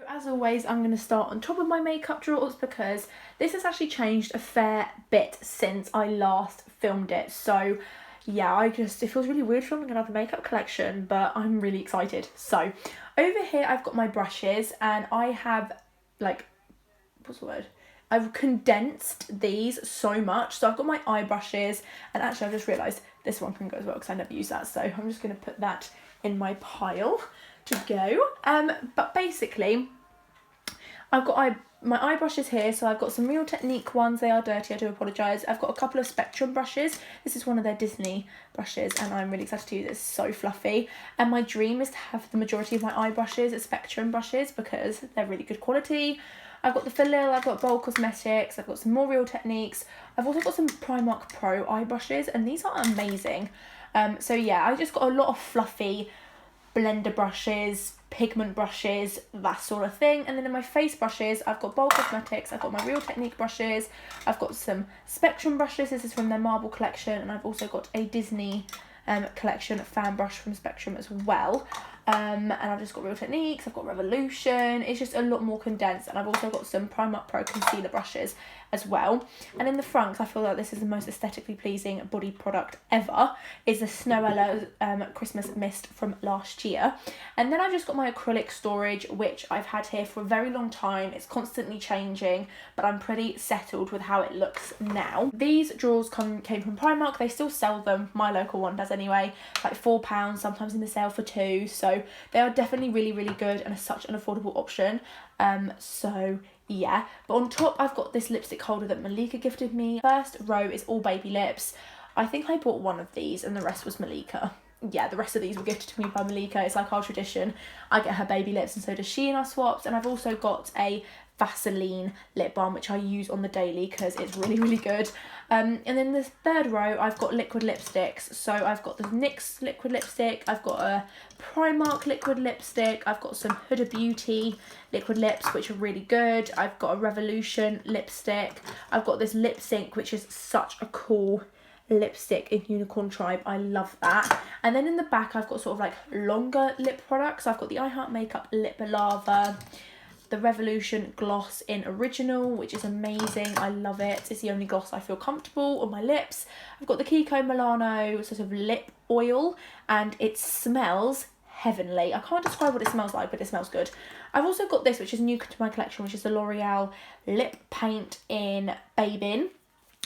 As always, I'm going to start on top of my makeup drawers because this has actually changed a fair bit since I last filmed it. So yeah, it feels really weird filming another makeup collection, but I'm really excited. So over here I've got my brushes and I have what's the word? I've condensed these so much. So I've got my eye brushes, and actually I've just realised this one can go as well because I never use that. So I'm just going to put that in my pile to go. But basically, I've got my eye brushes here, so I've got some Real Technique ones. They are dirty, I do apologise. I've got a couple of Spectrum brushes. This is one of their Disney brushes, and I'm really excited to use it. It's so fluffy. And my dream is to have the majority of my eye brushes as Spectrum brushes because they're really good quality. I've got the Filil, I've got Bold Cosmetics, I've got some more Real Techniques. I've also got some Primark Pro eye brushes, and these are amazing. So yeah, I just got a lot of fluffy blender brushes, pigment brushes, that sort of thing. And then in my face brushes, I've got Bold Cosmetics, I've got my Real Technique brushes, I've got some Spectrum brushes. This is from their Marble collection, and I've also got a Disney collection fan brush from Spectrum as well. And I've just got Real Techniques, I've got Revolution. It's just a lot more condensed, and I've also got some Primark Pro concealer brushes as well. And in the front, 'cause I feel like this is the most aesthetically pleasing body product ever, is the Snow Christmas Mist from last year. And then I've just got my acrylic storage, which I've had here for a very long time. It's constantly changing, but I'm pretty settled with how it looks now. These drawers came from Primark. They still sell them. My local one does anyway. Like £4, sometimes in the sale for £2. So they are definitely really, really good and are such an affordable option. So yeah, but on top I've got this lipstick holder that Malika gifted me. First row is all baby lips. I think I bought one of these and the rest was Malika. Yeah, the rest of these were gifted to me by Malika. It's like our tradition. I get her baby lips and so does she in our swaps. And I've also got a Vaseline lip balm, which I use on the daily because it's really, really good. And then the third row, I've got liquid lipsticks. So I've got the NYX liquid lipstick, I've got a Primark liquid lipstick, I've got some Huda Beauty liquid lips, which are really good. I've got a Revolution lipstick. I've got this Lip Sync, which is such a cool lipstick in Unicorn Tribe. I love that. And then in the back, I've got sort of like longer lip products. I've got the I Heart Makeup Lip Lava, the Revolution gloss in Original, which is amazing. I love it. It's the only gloss I feel comfortable on my lips. I've got the Kiko Milano sort of lip oil, and it smells heavenly. I can't describe what it smells like, but it smells good. I've also got this, which is new to my collection, which is the L'Oreal lip paint in Babin.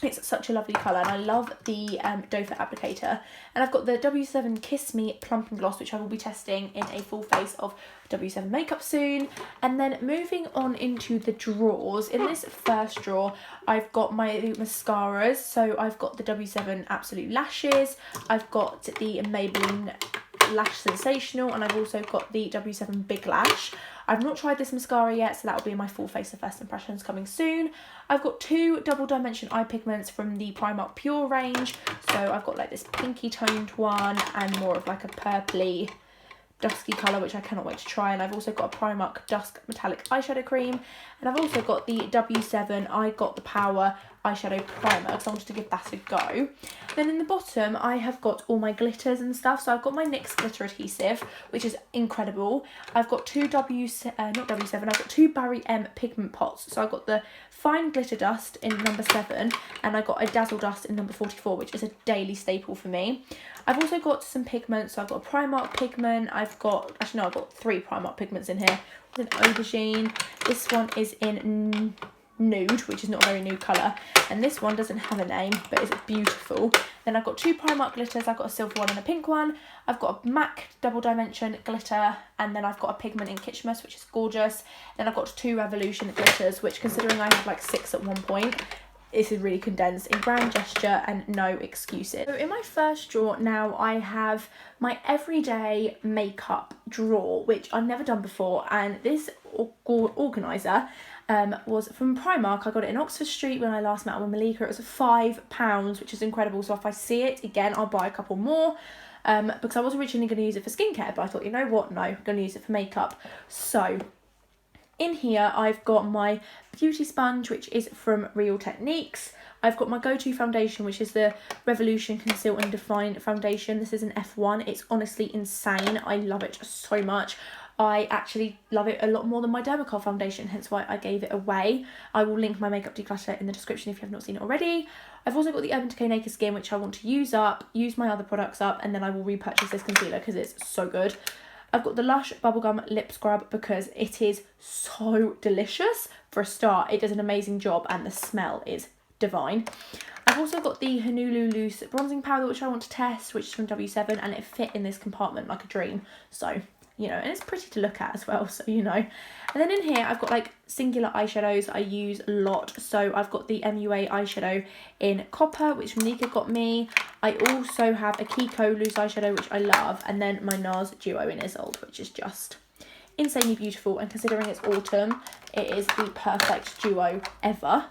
It's such a lovely colour, and I love the doe foot applicator. And I've got the W7 Kiss Me Plumping Gloss, which I will be testing in a full face of W7 makeup soon. And then moving on into the drawers, in this first drawer, I've got my mascaras. So I've got the W7 Absolute Lashes, I've got the Maybelline Lash Sensational, and I've also got the W7 Big Lash. I've not tried this mascara yet, so that will be my full face of first impressions coming soon. I've got two double dimension eye pigments from the Primark Pure range. So I've got like this pinky toned one and more of like a purpley dusky colour, which I cannot wait to try. And I've also got a Primark Dusk Metallic Eyeshadow Cream. And I've also got the W7 I Got The Power eyeshadow primer, because I wanted to give that a go. Then in the bottom, I have got all my glitters and stuff. So I've got my NYX glitter adhesive, which is incredible. I've got two I've got two Barry M pigment pots. So I've got the Fine Glitter Dust in number 7, and I got a Dazzle Dust in number 44, which is a daily staple for me. I've also got some pigments. So I've got a Primark pigment. I've got 3 Primark pigments in here. An aubergine. This one is in nude, which is not a very nude colour, and this one doesn't have a name, but it's beautiful. Then I've got 2 Primark glitters. I've got a silver one and a pink one. I've got a MAC double dimension glitter, and then I've got a pigment in Kitschmas, which is gorgeous. Then I've got 2 Revolution glitters, which, considering I had like 6 at one point, this is really condensed in Grand Gesture and no excuses. So in my first drawer now, I have my everyday makeup drawer, which I've never done before, and this organiser was from Primark. I got it in Oxford Street when I last met with Malika. It was £5, which is incredible. So if I see it again, I'll buy a couple more. Because I was originally going to use it for skincare, but I thought, you know what, no, I'm going to use it for makeup. So in here, I've got my beauty sponge, which is from Real Techniques. I've got my go-to foundation, which is the Revolution Conceal and Define foundation. This is an F1. It's honestly insane. I love it so much. I actually love it a lot more than my Dermacol foundation, hence why I gave it away. I will link my makeup declutter in the description if you have not seen it already. I've also got the Urban Decay Naked Skin, which I want to use up, use my other products up, and then I will repurchase this concealer because it's so good. I've got the Lush Bubblegum Lip Scrub because it is so delicious. For a start, it does an amazing job and the smell is divine. I've also got the Honolulu Loose Bronzing Powder, which I want to test, which is from W7, and it fit in this compartment like a dream. So, you know, and it's pretty to look at as well, so you know. And then in here, I've got like singular eyeshadows I use a lot. So I've got the MUA eyeshadow in Copper, which Monica got me. I also have a Kiko loose eyeshadow, which I love. And then my NARS Duo in Isolde, which is just insanely beautiful. And considering it's autumn, it is the perfect duo ever.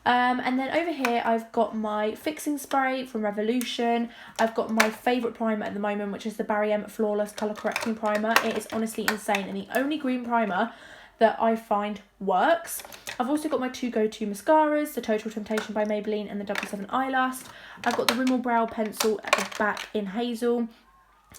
And then over here, I've got my fixing spray from Revolution. I've got my favourite primer at the moment, which is the Barry M Flawless Colour Correcting Primer. It is honestly insane and the only green primer that I find works. I've also got my two go-to mascaras, the Total Temptation by Maybelline and the W7 Eyelast. I've got the Rimmel Brow Pencil at the back in Hazel,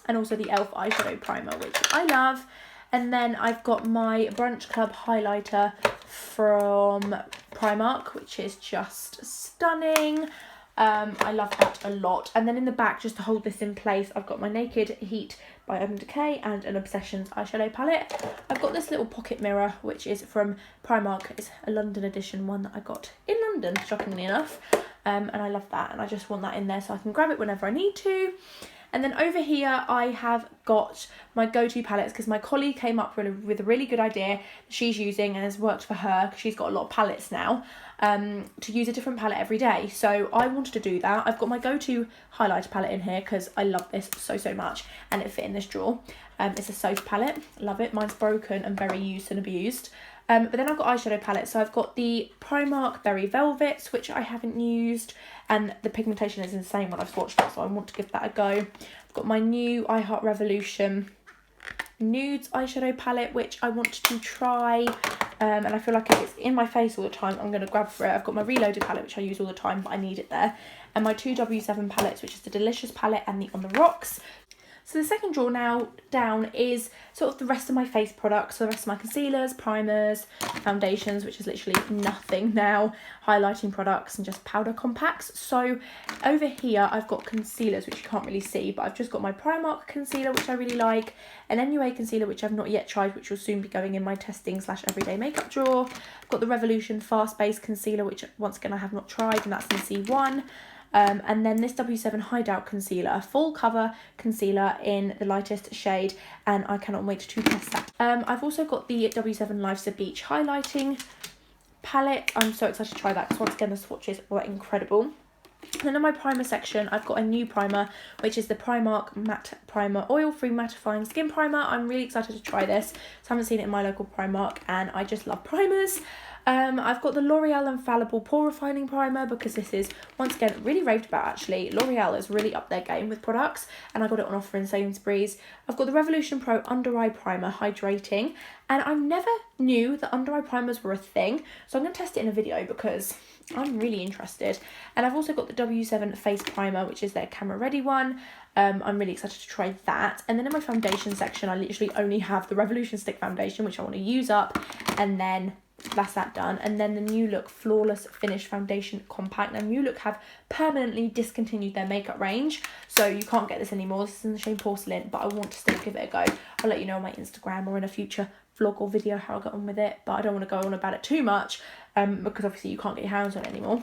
and also the e.l.f. eyeshadow primer, which I love. And then I've got my Brunch Club highlighter from Primark, which is just stunning. I love that a lot. And then in the back, just to hold this in place, I've got my Naked Heat by Urban Decay and an Obsessions eyeshadow palette. I've got this little pocket mirror, which is from Primark. It's a London edition one that I got in London, shockingly enough. And I love that. And I just want that in there so I can grab it whenever I need to. And then over here, I have got my go-to palettes because my colleague came up with a really good idea that she's using and has worked for her because she's got a lot of palettes now, to use a different palette every day. So I wanted to do that. I've got my go-to highlighter palette in here because I love this so much and it fit in this drawer. It's a Soph palette. Love it. Mine's broken and very used and abused. But then I've got eyeshadow palettes. So I've got the Primark Berry Velvets, which I haven't used. And the pigmentation is insane when I've swatched it, so I want to give that a go. I've got my new I Heart Revolution Nudes eyeshadow palette, which I want to try. And I feel like if it's in my face all the time, I'm going to grab for it. I've got my Reloaded palette, which I use all the time, but I need it there. And my two W7 palettes, which is the Delicious palette and the On the Rocks. So the second drawer now down is sort of the rest of my face products. So the rest of my concealers, primers, foundations, which is literally nothing now, highlighting products and just powder compacts. So over here, I've got concealers, which you can't really see, but I've just got my Primark concealer, which I really like, an MUA concealer, which I've not yet tried, which will soon be going in my testing / everyday makeup drawer. I've got the Revolution Fast Base Concealer, which once again I have not tried, and that's in C1. And then this W7 Hideout Concealer, a full cover concealer in the lightest shade, and I cannot wait to test that. I've also got the W7 Life's a Beach Highlighting Palette. I'm so excited to try that because once again the swatches were incredible. And then in my primer section, I've got a new primer, which is the Primark Matte Primer Oil-Free Mattifying Skin Primer. I'm really excited to try this. So I haven't seen it in my local Primark, and I just love primers. I've got the L'Oreal Infallible Pore Refining Primer because this is, once again, really raved about actually. L'Oreal is really up their game with products, and I got it on offer in Sainsbury's. I've got the Revolution Pro Under Eye Primer Hydrating, and I never knew that under eye primers were a thing, so I'm going to test it in a video because I'm really interested. And I've also got the W7 Face Primer, which is their camera ready one. I'm really excited to try that. And then in my foundation section, I literally only have the Revolution Stick Foundation, which I want to use up, and then that's that done. And then the New Look Flawless Finish Foundation Compact. Now New Look have permanently discontinued their makeup range, so you can't get this anymore. This is in the shade Porcelain, but I want to still give it a go. I'll let you know on my Instagram or in a future vlog or video how I get on with it, but I don't want to go on about it too much because obviously you can't get your hands on it anymore.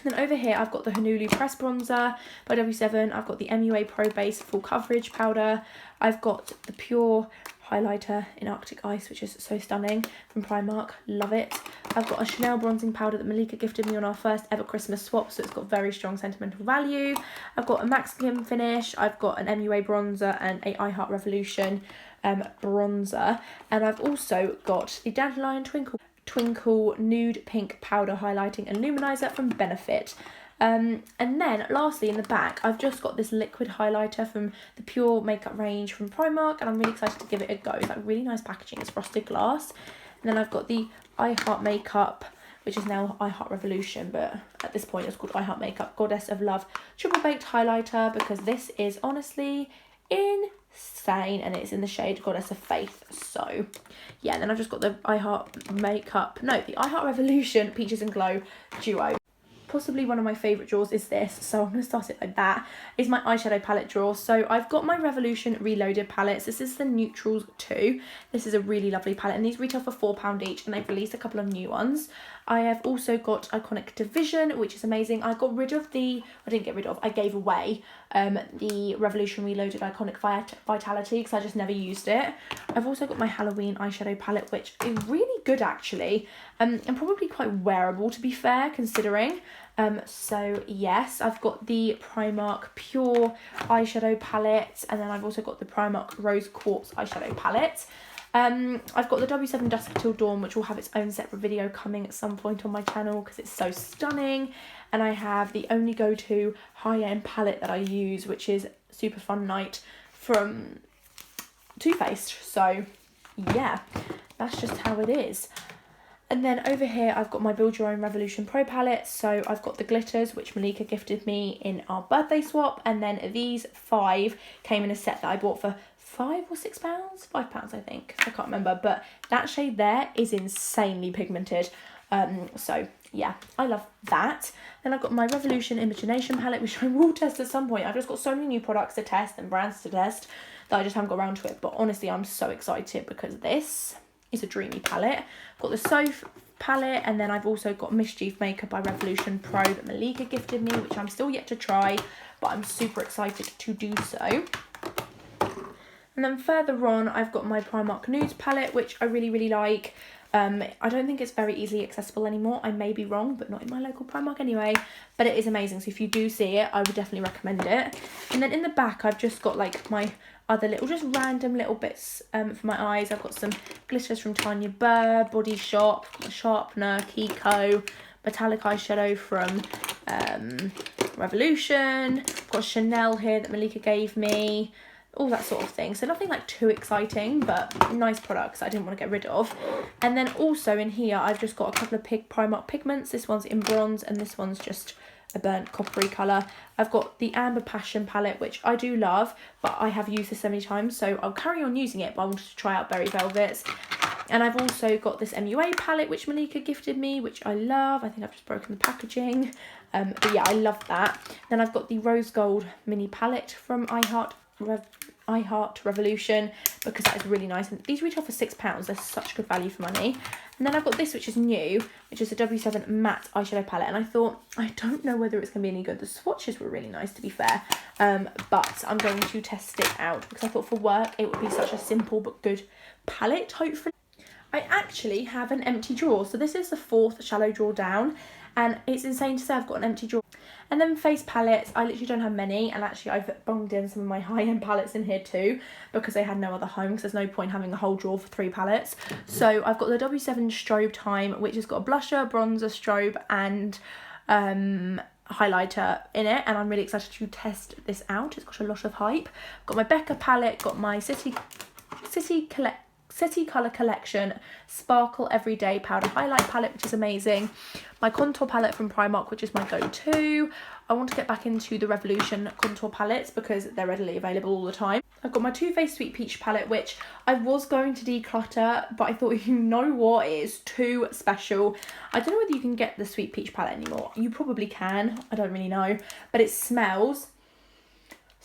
Then over here, I've got the Honolulu Press Bronzer by W7. I've got the MUA Pro Base Full Coverage Powder. I've got the Pure Highlighter in Arctic Ice, which is so stunning, from Primark. Love it. I've got a Chanel Bronzing Powder that Malika gifted me on our first ever Christmas swap, so it's got very strong sentimental value. I've got a Max Skin Finish. I've got an MUA Bronzer and a I Heart Revolution bronzer. And I've also got the Dandelion Twinkle Nude Pink Powder Highlighting and Luminizer from Benefit. And then lastly in the back, I've just got this liquid highlighter from the Pure Makeup range from Primark, and I'm really excited to give it a go. It's like really nice packaging. It's frosted glass. And then I've got the I Heart Makeup, which is now I Heart Revolution, but at this point it's called I Heart Makeup Goddess of Love Triple Baked Highlighter, because this is honestly insane. Insane, and it's in the shade Goddess of Faith. So yeah, and then I've just got the I Heart Revolution Peaches and Glow duo. Possibly one of my favourite drawers is this, so I'm going to start it like that. Is my eyeshadow palette drawer. So I've got my Revolution Reloaded palettes. This is the Neutrals 2. This is a really lovely palette, and these retail for £4 each, and they've released a couple of new ones. I have also got Iconic Division, which is amazing. I gave away the Revolution Reloaded Iconic Vitality because I just never used it. I've also got my Halloween eyeshadow palette, which is really good actually, and probably quite wearable to be fair, considering. So yes, I've got the Primark Pure eyeshadow palette, and then I've also got the Primark Rose Quartz eyeshadow palette. I've got the W7 Dusk Till Dawn, which will have its own separate video coming at some point on my channel because it's so stunning. And I have the only go-to high-end palette that I use, which is Super Fun Night from Too Faced. So yeah, that's just how it is. And then over here, I've got my Build Your Own Revolution Pro palette. So I've got the glitters, which Malika gifted me in our birthday swap. And then these 5 came in a set that I bought for £5 or £6? £5, I think. I can't remember. But that shade there is insanely pigmented. So yeah, I love that. Then I've got my Revolution Imagination palette, which I will test at some point. I've just got so many new products to test and brands to test that I just haven't got around to it. But honestly, I'm so excited because this is a dreamy palette. I've got the Soph palette, and then I've also got Mischief Maker by Revolution Pro that Malika gifted me, which I'm still yet to try, but I'm super excited to do so. And then further on, I've got my Primark Nudes palette, which I really, really like. I don't think it's very easily accessible anymore. I may be wrong, but not in my local Primark anyway. But it is amazing. So if you do see it, I would definitely recommend it. And then in the back, I've just got like my other little, just random little bits for my eyes. I've got some glitters from Tanya Burr, Body Shop, Sharpener, Kiko, metallic eyeshadow from Revolution. I've got Chanel here that Malika gave me. All that sort of thing. So nothing like too exciting, but nice products I didn't want to get rid of. And then also in here, I've just got a couple of Primark pigments. This one's in bronze and this one's just a burnt coppery colour. I've got the Amber Passion palette, which I do love, but I have used this so many times, so I'll carry on using it, but I wanted to try out Berry Velvets. And I've also got this MUA palette, which Malika gifted me, which I love. I think I've just broken the packaging. But yeah, I love that. Then I've got the Rose Gold mini palette from I Heart Revolution, because that is really nice, and these retail for £6. They're such good value for money. And then I've got this, which is new, which is a W7 matte eyeshadow palette, and I thought, I don't know whether it's going to be any good. The swatches were really nice, to be fair, but I'm going to test it out because I thought for work it would be such a simple but good palette, hopefully. I actually have an empty drawer, so this is the 4th shallow drawer down, and it's insane to say I've got an empty drawer. And then face palettes, I literally don't have many, and actually I've bunged in some of my high-end palettes in here too because they had no other home, because there's no point having a whole drawer for 3 palettes. So I've got the W7 Strobe Time, which has got a blusher, bronzer, strobe and highlighter in it, and I'm really excited to test this out. It's got a lot of hype. I've got my Becca palette, got my City Colour Collection Sparkle Everyday Powder Highlight palette, which is amazing. My contour palette from Primark, which is my go-to. I want to get back into the Revolution contour palettes because they're readily available all the time. I've got my Too Faced Sweet Peach palette, which I was going to declutter, but I thought, you know what, it is too special. I don't know whether you can get the Sweet Peach palette anymore. You probably can, I don't really know, but it smells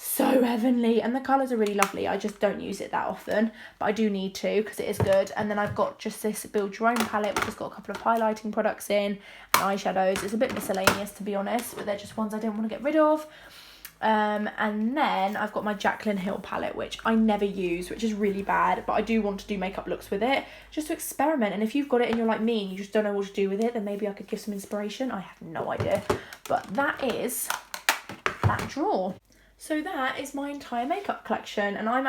so heavenly, and the colours are really lovely. I just don't use it that often, but I do need to because it is good. And then I've got just this Build Your Own palette, which has got a couple of highlighting products in, and eyeshadows. It's a bit miscellaneous, to be honest, but they're just ones I didn't want to get rid of. And then I've got my Jaclyn Hill palette, which I never use, which is really bad, but I do want to do makeup looks with it just to experiment. And if you've got it and you're like me and you just don't know what to do with it, then maybe I could give some inspiration. I have no idea, but that is that drawer. So that is my entire makeup collection, and I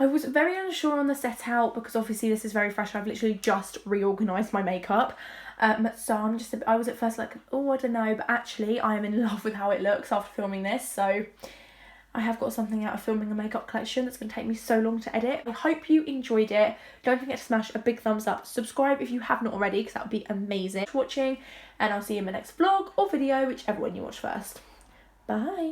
was very unsure on the set out because obviously this is very fresh. I've literally just reorganised my makeup, so I was at first like, oh, I don't know, but actually I am in love with how it looks after filming this. So I have got something out of filming a makeup collection that's going to take me so long to edit. I hope you enjoyed it. Don't forget to smash a big thumbs up, subscribe if you have not already, because that would be amazing. Thanks for watching, and I'll see you in my next vlog or video, whichever one you watch first. Bye.